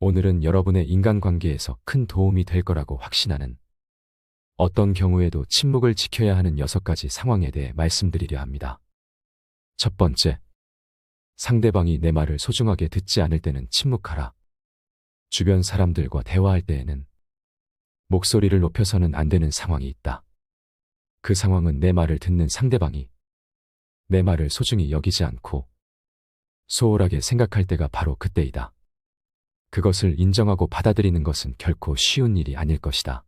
오늘은 여러분의 인간관계에서 큰 도움이 될 거라고 확신하는, 어떤 경우에도 침묵을 지켜야 하는 6가지 상황에 대해 말씀드리려 합니다. 첫 번째, 상대방이 내 말을 소중하게 듣지 않을 때는 침묵하라. 주변 사람들과 대화할 때에는 목소리를 높여서는 안 되는 상황이 있다. 그 상황은 내 말을 듣는 상대방이 내 말을 소중히 여기지 않고 소홀하게 생각할 때가 바로 그때이다. 그것을 인정하고 받아들이는 것은 결코 쉬운 일이 아닐 것이다.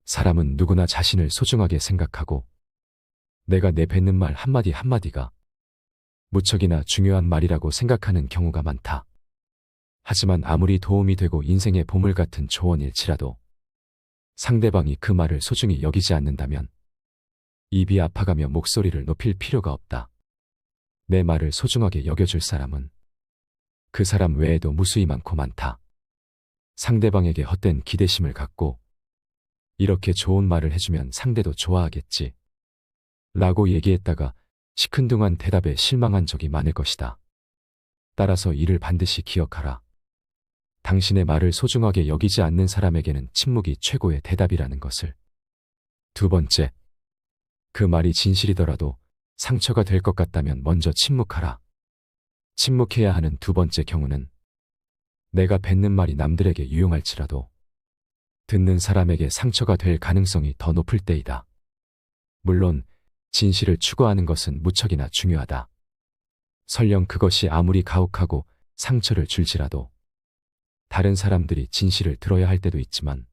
사람은 누구나 자신을 소중하게 생각하고 내가 내뱉는 말 한마디 한마디가 무척이나 중요한 말이라고 생각하는 경우가 많다. 하지만 아무리 도움이 되고 인생의 보물 같은 조언일지라도 상대방이 그 말을 소중히 여기지 않는다면 입이 아파가며 목소리를 높일 필요가 없다. 내 말을 소중하게 여겨줄 사람은 그 사람 외에도 무수히 많고 많다. 상대방에게 헛된 기대심을 갖고 이렇게 좋은 말을 해주면 상대도 좋아하겠지 라고 얘기했다가 시큰둥한 대답에 실망한 적이 많을 것이다. 따라서 이를 반드시 기억하라. 당신의 말을 소중하게 여기지 않는 사람에게는 침묵이 최고의 대답이라는 것을. 두 번째, 그 말이 진실이더라도 상처가 될 것 같다면 먼저 침묵하라. 침묵해야 하는 두 번째 경우는 내가 뱉는 말이 남들에게 유용할지라도 듣는 사람에게 상처가 될 가능성이 더 높을 때이다. 물론 진실을 추구하는 것은 무척이나 중요하다. 설령 그것이 아무리 가혹하고 상처를 줄지라도 다른 사람들이 진실을 들어야 할 때도 있지만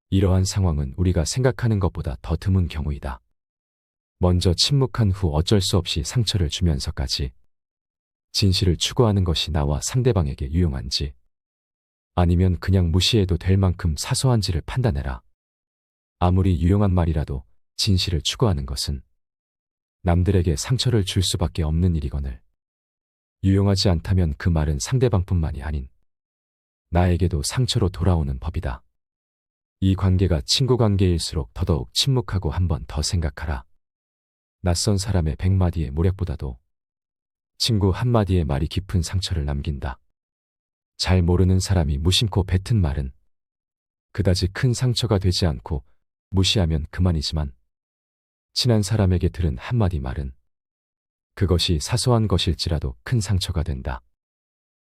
이러한 상황은 우리가 생각하는 것보다 더 드문 경우이다. 먼저 침묵한 후 어쩔 수 없이 상처를 주면서까지 진실을 추구하는 것이 나와 상대방에게 유용한지 아니면 그냥 무시해도 될 만큼 사소한지를 판단해라. 아무리 유용한 말이라도 진실을 추구하는 것은 남들에게 상처를 줄 수밖에 없는 일이거늘 유용하지 않다면 그 말은 상대방뿐만이 아닌 나에게도 상처로 돌아오는 법이다. 이 관계가 친구 관계일수록 더더욱 침묵하고 한 번 더 생각하라. 낯선 사람의 100마디의 모략보다도 친구 한마디의 말이 깊은 상처를 남긴다. 잘 모르는 사람이 무심코 뱉은 말은 그다지 큰 상처가 되지 않고 무시하면 그만이지만 친한 사람에게 들은 한마디 말은 그것이 사소한 것일지라도 큰 상처가 된다.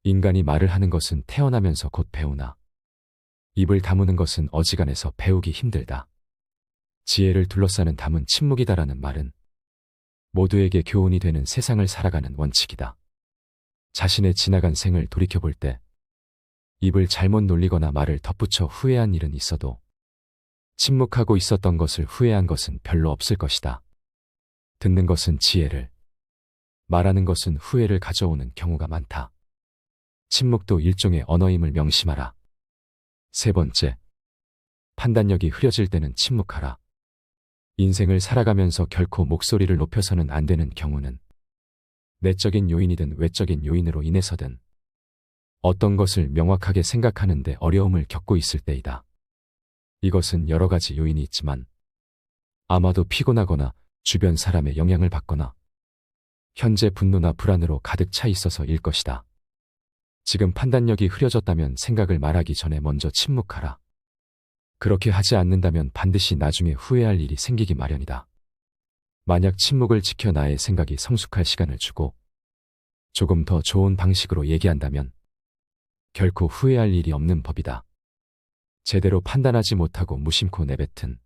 인간이 말을 하는 것은 태어나면서 곧 배우나 입을 다무는 것은 어지간해서 배우기 힘들다. 지혜를 둘러싸는 담은 침묵이다라는 말은 모두에게 교훈이 되는 세상을 살아가는 원칙이다. 자신의 지나간 생을 돌이켜볼 때 입을 잘못 놀리거나 말을 덧붙여 후회한 일은 있어도 침묵하고 있었던 것을 후회한 것은 별로 없을 것이다. 듣는 것은 지혜를, 말하는 것은 후회를 가져오는 경우가 많다. 침묵도 일종의 언어임을 명심하라. 세 번째, 판단력이 흐려질 때는 침묵하라. 인생을 살아가면서 결코 목소리를 높여서는 안 되는 경우는 내적인 요인이든 외적인 요인으로 인해서든 어떤 것을 명확하게 생각하는데 어려움을 겪고 있을 때이다. 이것은 여러 가지 요인이 있지만 아마도 피곤하거나 주변 사람의 영향을 받거나 현재 분노나 불안으로 가득 차 있어서일 것이다. 지금 판단력이 흐려졌다면 생각을 말하기 전에 먼저 침묵하라. 그렇게 하지 않는다면 반드시 나중에 후회할 일이 생기기 마련이다. 만약 침묵을 지켜 나의 생각이 성숙할 시간을 주고 조금 더 좋은 방식으로 얘기한다면 결코 후회할 일이 없는 법이다. 제대로 판단하지 못하고 무심코 내뱉은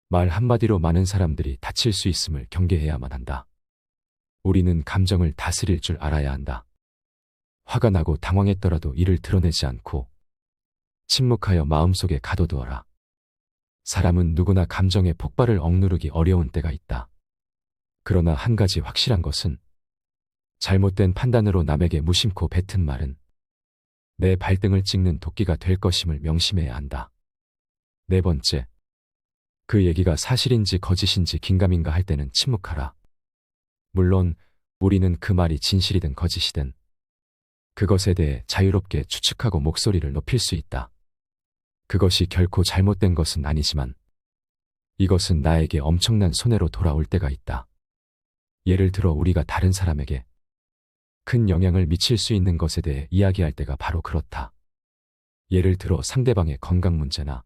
말 한마디로 많은 사람들이 다칠 수 있음을 경계해야만 한다. 우리는 감정을 다스릴 줄 알아야 한다. 화가 나고 당황했더라도 이를 드러내지 않고 침묵하여 마음속에 가둬두어라. 사람은 누구나 감정의 폭발을 억누르기 어려운 때가 있다. 그러나 한 가지 확실한 것은 잘못된 판단으로 남에게 무심코 뱉은 말은 내 발등을 찍는 도끼가 될 것임을 명심해야 한다. 네 번째, 그 얘기가 사실인지 거짓인지 긴가민가 할 때는 침묵하라. 물론 우리는 그 말이 진실이든 거짓이든 그것에 대해 자유롭게 추측하고 목소리를 높일 수 있다. 그것이 결코 잘못된 것은 아니지만 이것은 나에게 엄청난 손해로 돌아올 때가 있다. 예를 들어 우리가 다른 사람에게 큰 영향을 미칠 수 있는 것에 대해 이야기할 때가 바로 그렇다. 예를 들어 상대방의 건강 문제나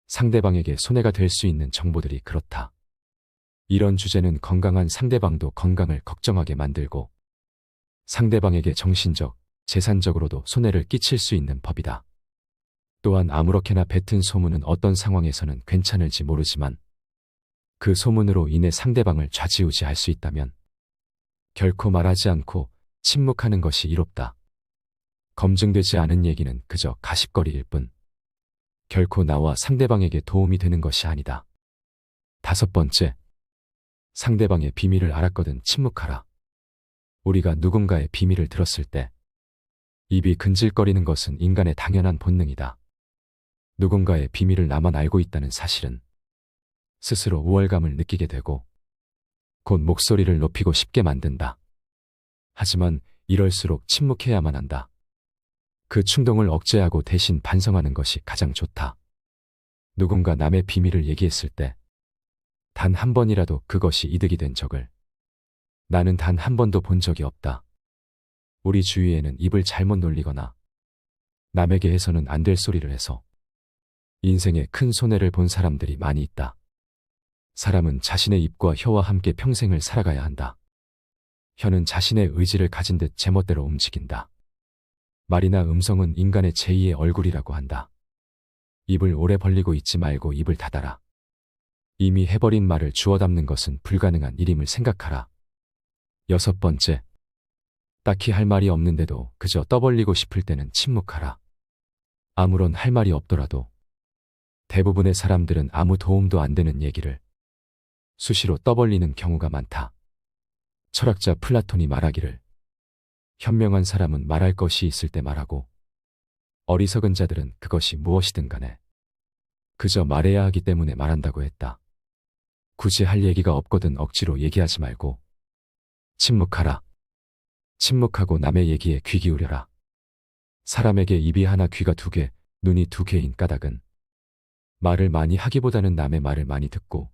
상대방에게 손해가 될 수 있는 정보들이 그렇다. 이런 주제는 건강한 상대방도 건강을 걱정하게 만들고 상대방에게 정신적, 재산적으로도 손해를 끼칠 수 있는 법이다. 또한 아무렇게나 뱉은 소문은 어떤 상황에서는 괜찮을지 모르지만 그 소문으로 인해 상대방을 좌지우지할 수 있다면 결코 말하지 않고 침묵하는 것이 이롭다. 검증되지 않은 얘기는 그저 가십거리일 뿐 결코 나와 상대방에게 도움이 되는 것이 아니다. 5번째, 상대방의 비밀을 알았거든 침묵하라. 우리가 누군가의 비밀을 들었을 때 입이 근질거리는 것은 인간의 당연한 본능이다. 누군가의 비밀을 나만 알고 있다는 사실은 스스로 우월감을 느끼게 되고 곧 목소리를 높이고 싶게 만든다. 하지만 이럴수록 침묵해야만 한다. 그 충동을 억제하고 대신 반성하는 것이 가장 좋다. 누군가 남의 비밀을 얘기했을 때 단 한 번이라도 그것이 이득이 된 적을 나는 단 한 번도 본 적이 없다. 우리 주위에는 입을 잘못 놀리거나 남에게 해서는 안 될 소리를 해서 인생에 큰 손해를 본 사람들이 많이 있다. 사람은 자신의 입과 혀와 함께 평생을 살아가야 한다. 혀는 자신의 의지를 가진 듯 제멋대로 움직인다. 말이나 음성은 인간의 제2의 얼굴이라고 한다. 입을 오래 벌리고 있지 말고 입을 닫아라. 이미 해버린 말을 주워 담는 것은 불가능한 일임을 생각하라. 6번째, 딱히 할 말이 없는데도 그저 떠벌리고 싶을 때는 침묵하라. 아무런 할 말이 없더라도 대부분의 사람들은 아무 도움도 안 되는 얘기를 수시로 떠벌리는 경우가 많다. 철학자 플라톤이 말하기를 현명한 사람은 말할 것이 있을 때 말하고 어리석은 자들은 그것이 무엇이든 간에 그저 말해야 하기 때문에 말한다고 했다. 굳이 할 얘기가 없거든 억지로 얘기하지 말고 침묵하라. 침묵하고 남의 얘기에 귀 기울여라. 사람에게 입이 하나 귀가 2개, 눈이 2개인 까닭은 말을 많이 하기보다는 남의 말을 많이 듣고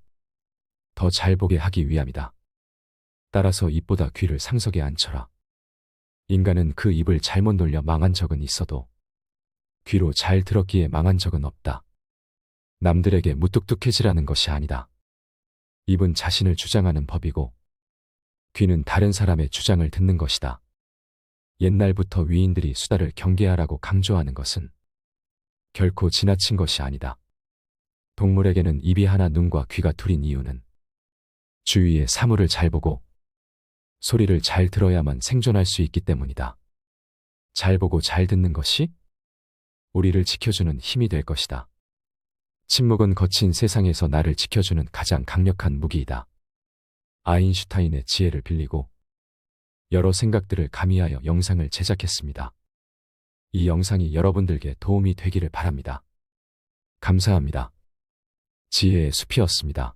더 잘 보게 하기 위함이다. 따라서 입보다 귀를 상석에 앉혀라. 인간은 그 입을 잘못 놀려 망한 적은 있어도 귀로 잘 들었기에 망한 적은 없다. 남들에게 무뚝뚝해지라는 것이 아니다. 입은 자신을 주장하는 법이고 귀는 다른 사람의 주장을 듣는 것이다. 옛날부터 위인들이 수다를 경계하라고 강조하는 것은 결코 지나친 것이 아니다. 동물에게는 입이 하나 눈과 귀가 2인 이유는 주위의 사물을 잘 보고 소리를 잘 들어야만 생존할 수 있기 때문이다. 잘 보고 잘 듣는 것이 우리를 지켜주는 힘이 될 것이다. 침묵은 거친 세상에서 나를 지켜주는 가장 강력한 무기이다. 아인슈타인의 지혜를 빌리고 여러 생각들을 가미하여 영상을 제작했습니다. 이 영상이 여러분들께 도움이 되기를 바랍니다. 감사합니다. 지혜의 숲이었습니다.